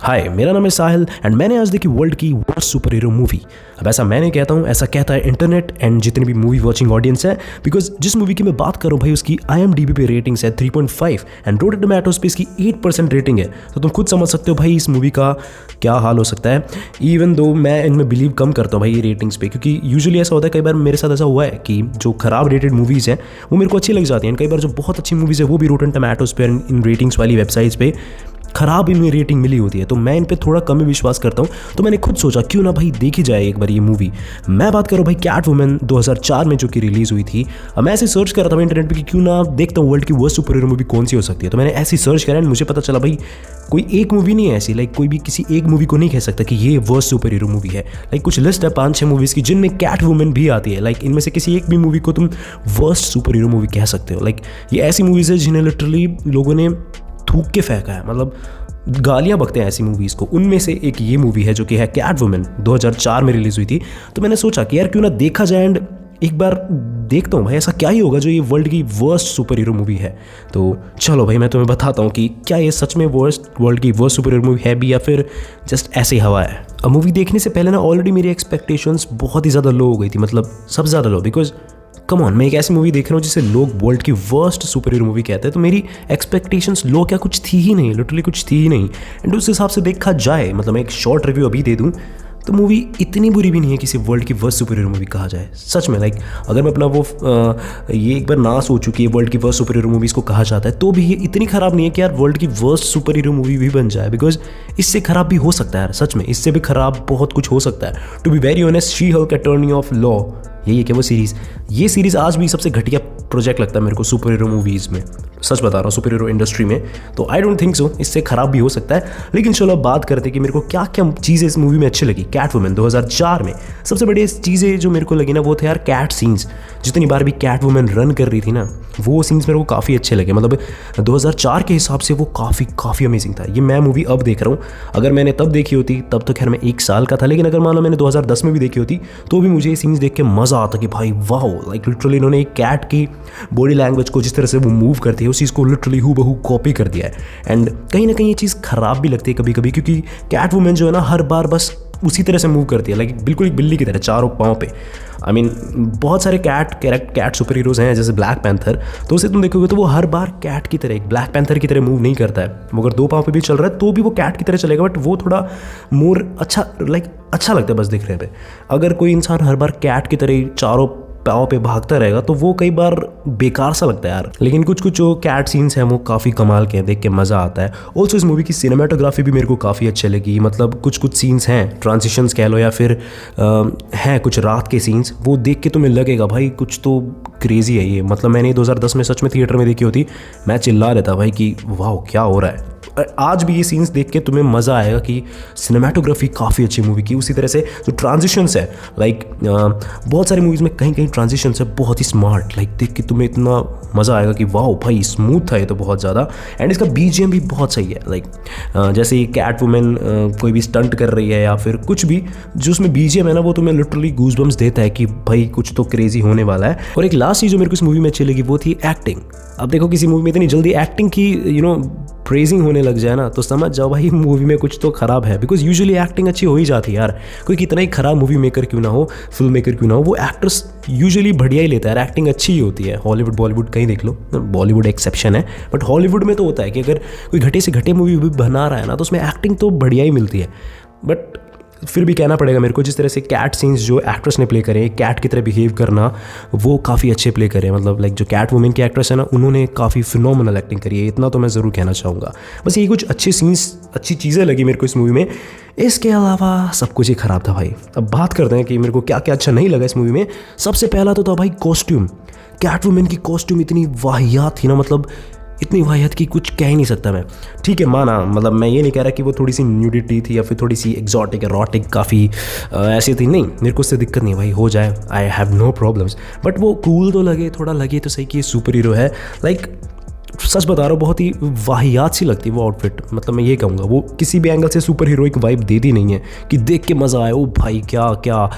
हाय, मेरा नाम है साहिल एंड मैंने आज देखी वर्ल्ड की वर्स्ट सुपर हीरो मूवी। अब ऐसा मैं नहीं कहता हूँ, ऐसा कहता है इंटरनेट एंड जितनी भी मूवी वॉचिंग ऑडियंस है। बिकॉज जिस मूवी की मैं बात कर रहा हूँ भाई, उसकी IMDb पे रेटिंग्स है 3.5 एंड रोटेड टोमेटोज पे इसकी 8% रेटिंग है। तो तुम खुद समझ सकते हो भाई इस मूवी का क्या हाल हो सकता है। इवन दो मैं इनमें बिलीव कम करता हूँ भाई ये रेटिंग्स पे, क्योंकि यूजुअली ऐसा होता है, कई बार मेरे साथ ऐसा हुआ है कि जो खराब रेटेड मूवीज़ हैं वो मेरे को अच्छी लग जाती हैं। कई बार जो बहुत अच्छी मूवीज़ है वो भी रोटेड टोमेटोज पे इन रेटिंग्स वाली वेबसाइट्स पे खराब इनमें रेटिंग मिली होती है, तो मैं इन पे थोड़ा कम ही विश्वास करता हूँ। तो मैंने खुद सोचा क्यों ना भाई देखी जाए एक बार ये मूवी। मैं बात करूँ भाई कैटवुमन 2004 में जो कि रिलीज़ हुई थी। अब मैं ऐसे सर्च कर रहा था इंटरनेट पे कि क्यों ना देखता हूँ वर्ल्ड की वर्स्ट सुपर हीरो मूवी कौन सी हो सकती है। तो मैंने ऐसी सर्च करा एंड मुझे पता चला भाई कोई एक मूवी नहीं है ऐसी, लाइक कोई भी किसी एक मूवी को नहीं कह सकता कि ये वर्स्ट सुपर हीरो मूवी है। लाइक कुछ लिस्ट है 5-6 मूवीज़ की जिनमें कैटवुमन भी आती है। लाइक इनमें से किसी एक भी मूवी को तुम वर्स्ट सुपर हीरो मूवी कह सकते हो। लाइक ये ऐसी मूवीज़ है जिन्हें लिटरली लोगों ने थूक के फेंका है, मतलब गालियाँ बकते हैं ऐसी मूवीज़ को। उनमें से एक ये मूवी है जो कि है कैटवुमन, 2004 में रिलीज़ हुई थी। तो मैंने सोचा कि यार क्यों ना देखा जाए एंड एक बार देखता हूँ भाई ऐसा क्या ही होगा जो ये वर्ल्ड की वर्स्ट सुपर हीरो मूवी है। तो चलो भाई मैं तुम्हें बताता हूँ कि क्या ये सच में वर्ल्ड की वर्स्ट सुपर हीरो मूवी है भी या फिर जस्ट ऐसे ही हवा है। अब मूवी देखने से पहले ना ऑलरेडी मेरी एक्सपेक्टेशंस बहुत ही ज़्यादा लो हो गई थी, मतलब सबसे ज़्यादा लो। बिकॉज कम ऑन, मैं एक ऐसी मूवी देख रहा हूँ जिसे लोग वर्ल्ड की वर्स्ट सुपर हीरो मूवी कहते हैं, तो मेरी एक्सपेक्टेशंस लो क्या कुछ थी ही नहीं, लिटरली कुछ थी ही नहीं। एंड उस हिसाब से देखा जाए, मतलब मैं एक शॉर्ट रिव्यू अभी दे दूँ तो मूवी इतनी बुरी भी नहीं है किसी वर्ल्ड की वर्स्ट सुपर हीरो मूवी कहा जाए। सच में लाइक अगर मैं अपना ये एक बार ना सोचूं कि ये वर्ल्ड की वर्स्ट सुपर हीरो मूवीज़ को कहा जाता है, तो भी ये इतनी ख़राब नहीं है कि यार वर्ल्ड की वर्स्ट सुपर हीरो मूवी भी बन जाए। बिकॉज इससे ख़राब भी हो सकता है यार, सच में इससे भी ख़राब बहुत कुछ हो सकता है। To be very honest, She Hulk attorney of law, यही है कि वो सीरीज़, ये सीरीज़ आज भी सबसे घटिया प्रोजेक्ट लगता है मेरे को सुपर हीरो मूवीज़ में। सच बता रहा हूँ, सुपर हीरो इंडस्ट्री में। तो आई डोंट थिंक सो, इससे ख़राब भी हो सकता है। लेकिन चलो अब बात करते हैं कि मेरे को क्या क्या चीज़ें इस मूवी में अच्छी लगी। कैटवुमन 2004 में सबसे बड़ी चीज़ें जो मेरे को लगी ना वो थे यार कैट सीन्स। जितनी बार भी कैटवुमन रन कर रही थी ना, वो सीन्स मेरे को काफ़ी अच्छे लगे। मतलब 2004 के हिसाब से वो काफ़ी अमेजिंग था। ये मैं मूवी अब देख रहा हूँ, अगर मैंने तब देखी होती तब तो खैर मैं 1 साल का था, लेकिन अगर मान लो मैंने 2010 में भी देखी होती तो भी मुझे ये सीन्स देख के मज़ा आता कि भाई वाह, लाइक लिटरली इन्होंने एक कैट की बॉडी लैंग्वेज को जिस तरह से वो मूव करती है उस चीज़ को लिटरली हूबहू कॉपी कर दिया है। एंड कहीं ना कहीं ये चीज़ ख़राब भी लगती है कभी कभी, क्योंकि कैटवुमन जो है ना हर बार बस उसी तरह से मूव करती है, लाइक बिल्कुल एक बिल्ली की तरह चारों पाँव पे। आई मीन बहुत सारे कैट सुपर हीरोज़ हैं जैसे ब्लैक पैंथर, तो उसे तुम देखोगे तो वो हर बार कैट की तरह, एक ब्लैक पैंथर की तरह मूव नहीं करता है। वो अगर 2 पाँव पे भी चल रहा है तो भी वो कैट की तरह चलेगा, बट वो थोड़ा मोर अच्छा लगता है बस दिखने पे। अगर कोई इंसान हर बार कैट की तरह चारों पाँव पे भागता रहेगा तो वो कई बार बेकार सा लगता है यार। लेकिन कुछ जो कैट सीन्स हैं वो काफ़ी कमाल के हैं, देख के मज़ा आता है। ऑल्सो इस मूवी की सिनेमाटोग्राफी भी मेरे को काफ़ी अच्छी लगी। मतलब कुछ सीन्स हैं, ट्रांजिशंस कह लो या फिर हैं कुछ रात के सीन्स, वो देख के तुम्हें लगेगा भाई कुछ तो क्रेजी है ये। मतलब मैंने 2010 में सच में थिएटर में देखी होती, मैं चिल्ला रहता भाई कि वाह क्या हो रहा है। आज भी ये सीन्स देख के तुम्हें मज़ा आएगा कि सिनेमाटोग्राफी काफ़ी अच्छी मूवी की। उसी तरह से जो ट्रांजिशंस है, लाइक बहुत सारी मूवीज़ में कहीं ट्रांजिशंस है बहुत ही स्मार्ट, लाइक देख के तुम्हें इतना मज़ा आएगा कि वाह भाई स्मूथ था ये तो बहुत ज़्यादा। एंड इसका BGM भी बहुत सही है। लाइक जैसे कैटवुमन कोई भी स्टंट कर रही है या फिर कुछ भी, जो उसमें BGM है ना वो तुम्हें लिटरली गूज़बम्स देता है कि भाई कुछ तो क्रेजी होने वाला है। और एक लास्ट चीज़ जो मेरे को इस मूवी में अच्छी लगी वो थी एक्टिंग। अब देखो किसी मूवी में इतनी जल्दी एक्टिंग की प्रेजिंग होने लग जाए ना तो समझ जाओ भाई मूवी में कुछ तो ख़राब है। बिकॉज यूजुअली एक्टिंग अच्छी हो ही जाती है यार, कोई कितना ही ख़राब मूवी मेकर क्यों ना हो, फिल्म मेकर क्यों ना हो, वो एक्टर्स यूजुअली बढ़िया ही लेता है यार, एक्टिंग अच्छी ही होती है। हॉलीवुड बॉलीवुड कहीं देख लो, बॉलीवुड एक्सेप्शन है, बट हॉलीवुड में तो होता है कि अगर कोई घटे से घटे मूवी बना रहा है ना तो उसमें एक्टिंग तो बढ़िया ही मिलती है। बट फिर भी कहना पड़ेगा मेरे को, जिस तरह से कैट सीन्स जो एक्ट्रेस ने प्ले करे, कैट की तरह बिहेव करना, वो काफ़ी अच्छे प्ले करे। मतलब लाइक जो कैटवुमन की एक्ट्रेस है ना उन्होंने काफ़ी फिनोमिनल एक्टिंग करी है, इतना तो मैं ज़रूर कहना चाहूँगा। बस ये कुछ अच्छे सीन्स, अच्छी चीज़ें लगी मेरे को इस मूवी में। इसके अलावा सब कुछ ही ख़राब था भाई। अब बात करते हैं कि मेरे को क्या क्या अच्छा नहीं लगा इस मूवी में। सबसे पहला तो था भाई कॉस्ट्यूम। कैटवुमन की कॉस्ट्यूम इतनी वाहियात थी ना, मतलब इतनी वाहियात की कुछ कह ही नहीं सकता मैं। ठीक है माना, मतलब मैं ये नहीं कह रहा कि वो थोड़ी सी न्यूडिटी थी या फिर थोड़ी सी एग्जॉटिक एरोटिक काफ़ी ऐसी थी, नहीं, मेरे को उससे दिक्कत नहीं भाई, हो जाए, I have no problems. But वो कूल तो लगे, थोड़ा लगे तो सही कि ये सुपर हीरो है। लाइक सच बता रहा हूँ, बहुत ही वाहियात सी लगती है वो आउटफिट। मतलब मैं ये कहूँगा वो किसी भी एंगल से सुपर हीरोइक वाइब देती नहीं है कि देख के मज़ा आए, ओ भाई क्या क्या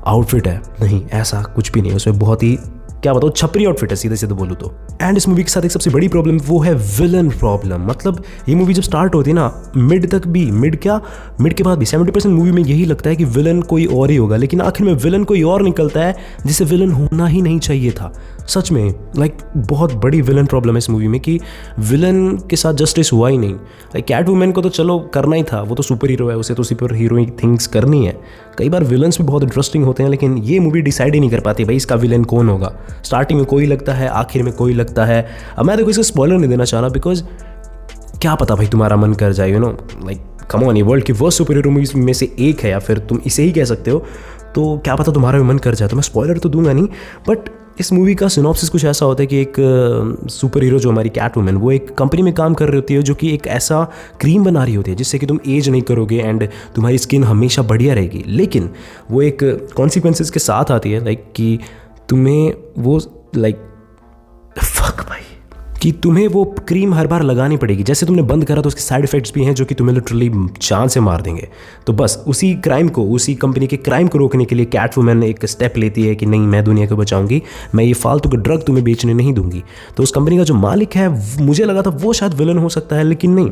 आउटफिट है, नहीं ऐसा कुछ भी नहीं। उसमें बहुत ही क्या बताओ, छपरी आउटफिट है सीधे सीधे बोलूँ तो। एंड इस मूवी के साथ एक सबसे बड़ी प्रॉब्लम वो है विलन प्रॉब्लम। मतलब ये मूवी जब स्टार्ट होती है ना, मिड के बाद भी 70% मूवी में यही लगता है कि विलन कोई और ही होगा, लेकिन आखिर में विलन कोई और निकलता है जिसे विलन होना ही नहीं चाहिए था। सच में लाइक बहुत बड़ी विलन प्रॉब्लम है इस मूवी में कि विलन के साथ जस्टिस हुआ ही नहीं। लाइक कैट वुमन को तो चलो करना ही था, वो तो सुपर हीरो है, उसे तो सुपर हीरो थिंग्स करनी है। कई बार विलन्स भी बहुत इंटरेस्टिंग होते हैं, लेकिन ये मूवी डिसाइड ही नहीं कर पाती भाई इसका विलन कौन होगा। स्टार्टिंग में कोई लगता है, आखिर में कोई लगता है। अब मैं देखो इसका स्पॉइलर नहीं देना चाह रहा, बिकॉज क्या पता भाई तुम्हारा मन कर जाए, you know, like come on, ये वर्ल्ड की वर्स्ट सुपर हीरो मूवीज में से एक है, या फिर तुम इसे ही कह सकते हो। तो क्या पता तुम्हारा भी मन कर जाए, तो मैं स्पॉइलर तो दूंगा नहीं। बट इस मूवी का सिनॉप्सिस कुछ ऐसा होता है कि एक सुपर हीरो जो हमारी कैट वुमन, वो एक कंपनी में काम कर रही होती है जो कि एक ऐसा क्रीम बना रही होती है जिससे कि तुम एज नहीं करोगे एंड तुम्हारी स्किन हमेशा बढ़िया रहेगी। लेकिन वो एक कॉन्सिक्वेंसेस के साथ आती है, लाइक कि तुम्हें वो कि तुम्हें वो क्रीम हर बार लगानी पड़ेगी। जैसे तुमने बंद करा तो उसके साइड इफेक्ट्स भी हैं जो कि तुम्हें लिटरली जान से मार देंगे। तो बस उसी कंपनी के क्राइम को रोकने के लिए कैट वुमन एक स्टेप लेती है कि नहीं, मैं दुनिया को बचाऊंगी, मैं ये फालतू का ड्रग तुम्हें बेचने नहीं दूंगी। तो उस कंपनी का जो मालिक है, मुझे लगा था वो शायद विलन हो सकता है, लेकिन नहीं,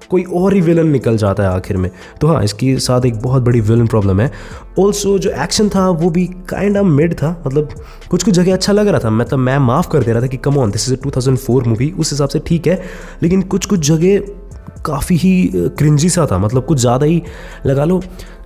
कोई और ही विलन निकल जाता है आखिर में। तो हाँ, इसके साथ एक बहुत बड़ी विलन प्रॉब्लम है। ऑल्सो जो एक्शन था वो भी काइंड ऑफ मिड था, मतलब कुछ जगह अच्छा लग रहा था, मतलब मैं माफ़ कर दे रहा था कि come on, this is 2004 movie, उस हिसाब से ठीक है। लेकिन कुछ जगह काफ़ी ही क्रिंजी सा था, मतलब कुछ ज़्यादा ही लगा लो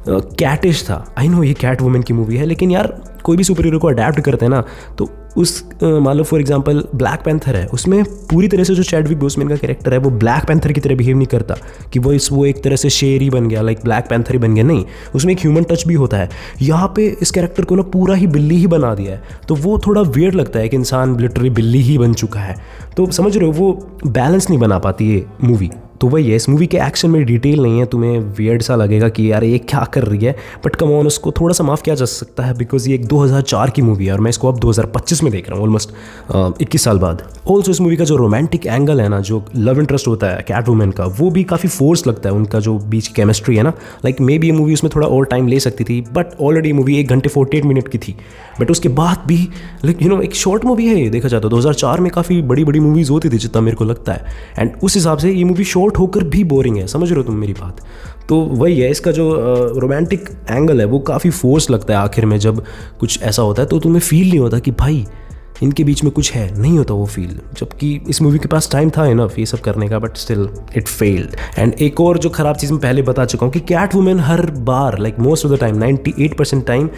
कैटिश था। आई नो ये कैट वुमन की मूवी है, लेकिन यार कोई भी सुपर हीरो को अडैप्ट करते हैं ना, तो उस मान लो फॉर एग्जांपल ब्लैक पैंथर है, उसमें पूरी तरह से जो चैडविक बोसमैन का कैरेक्टर है वो ब्लैक पैंथर की तरह बिहेव नहीं करता कि वो एक तरह से शेर ही बन गया, लाइक ब्लैक पैंथर ही बन गया। नहीं, उसमें एक ह्यूमन टच भी होता है। यहाँ पे इस कैरेक्टर को ना पूरा ही बिल्ली ही बना दिया है, तो वो थोड़ा वियर्ड लगता है कि इंसान लिटरली बिल्ली ही बन चुका है। तो समझ रहे हो, वो बैलेंस नहीं बना पाती ये मूवी। तो वही है, इस मूवी के एक्शन में डिटेल नहीं है, तुम्हें वियर्ड सा लगेगा कि यार ये क्या कर रही है, बट कम ऑन, उसको थोड़ा सा माफ़ किया जा सकता है बिकॉज ये एक 2004 की मूवी है और मैं इसको अब 2025 में देख रहा हूँ, ऑलमोस्ट 21 साल बाद। ऑल्सो इस मूवी का जो रोमांटिक एंगल है ना, जो लव इंटरेस्ट होता है कैट वुमन का, वो भी काफ़ी फोर्स लगता है, उनका जो बीच की केमिस्ट्री है ना। लाइक मे बी ये मूवी उसमें थोड़ा और टाइम ले सकती थी, बट ऑलरेडी मूवी 1 घंटे 48 मिनट की थी। बट उसके बाद भी लाइक यू नो एक शॉर्ट मूवी है ये, देखा जाता है 2004 में काफ़ी बड़ी बड़ी मूवीज़ होती थी जितना मेरे को लगता है, एंड उस हिसाब से ये मूवी शॉर्ट होकर भी बोरिंग है। समझ रहे हो तुम मेरी बात? तो वही है, इसका जो रोमांटिक एंगल है वो काफ़ी फोर्स लगता है आखिर में, जब कुछ ऐसा होता है तो तुम्हें फील नहीं होता कि भाई इनके बीच में कुछ है, नहीं होता वो फील। जबकि इस मूवी के पास टाइम था इनफ ये सब करने का, but still it failed. And एक और जो ख़राब चीज़ मैं पहले बता चुका हूँ कि कैट वुमन हर बार, like most of the time 98% time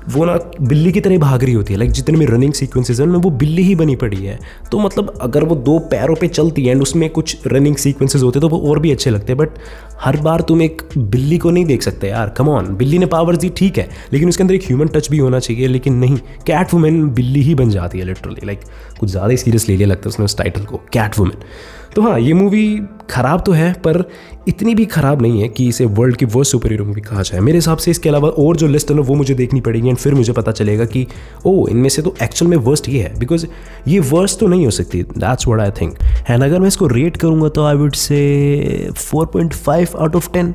वो ना बिल्ली की तरह भाग रही होती है। लाइक जितने भी रनिंग सीक्वेंसेज हैं उनमें वो बिल्ली ही बनी पड़ी है। तो मतलब अगर वो 2 पैरों पे चलती है एंड उसमें कुछ रनिंग सीक्वेंसेज होते तो वो और भी अच्छे लगते हैं, बट हर बार तुम एक बिल्ली को नहीं देख सकते यार, कम ऑन। बिल्ली ने पावर्स दी ठीक है, लेकिन उसके अंदर एक ह्यूमन टच भी होना चाहिए, लेकिन नहीं, कैट वुमन बिल्ली ही बन जाती है लिटरली। लाइक कुछ ज़्यादा ही सीरियस ले लिया लगता है उसने उस टाइटल को, कैट वुमन। तो हाँ, ये मूवी ख़राब तो है पर इतनी भी ख़राब नहीं है कि इसे वर्ल्ड की वर्स्ट सुपर हीरो मूवी कहा जाए मेरे हिसाब से। इसके अलावा और जो लिस्ट है ना वो मुझे देखनी पड़ेगी एंड फिर मुझे पता चलेगा कि ओ इनमें से तो एक्चुअल में वर्स्ट ये है, बिकॉज ये वर्स्ट तो नहीं हो सकती। That's what I think. And अगर मैं इसको रेट करूँगा तो I would say 4.5 out of 10।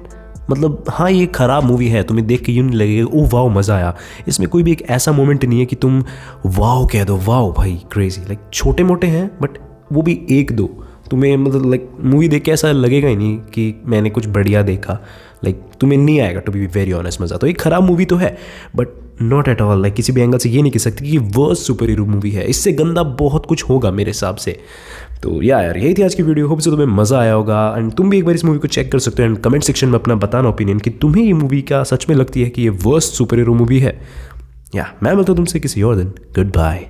मतलब हाँ, ये ख़राब मूवी है, तुम्हें देख के यूँ नहीं लगेगा ओ वाओ मज़ा आया। इसमें कोई भी एक ऐसा मोमेंट नहीं है कि तुम वाओ कह दो, वाओ भाई क्रेजी। लाइक छोटे मोटे हैं बट वो भी 1-2 तुम्हें, मतलब लाइक मूवी देख के ऐसा लगेगा ही नहीं कि मैंने कुछ बढ़िया देखा। लाइक तुम्हें नहीं आएगा टू बी वेरी ऑनेस्ट मज़ा। तो एक ख़राब मूवी तो है but not at all, like किसी भी एंगल से ये नहीं कह सकती कि वर्स्ट सुपर हीरो मूवी है। इससे गंदा बहुत कुछ होगा मेरे हिसाब से। तो यार यही थी आज की वीडियो। होप से तुम्हें मज़ा आया होगा एंड तुम भी एक बार इस मूवी को चेक कर सकते हो एंड कमेंट सेक्शन में अपना बताना ओपिनियन कि तुम्हें ये मूवी क्या सच में लगती है कि ये वर्स्ट सुपर हीरो मूवी है। या मैं मिलता हूँ तुमसे किसी और दिन। Good bye.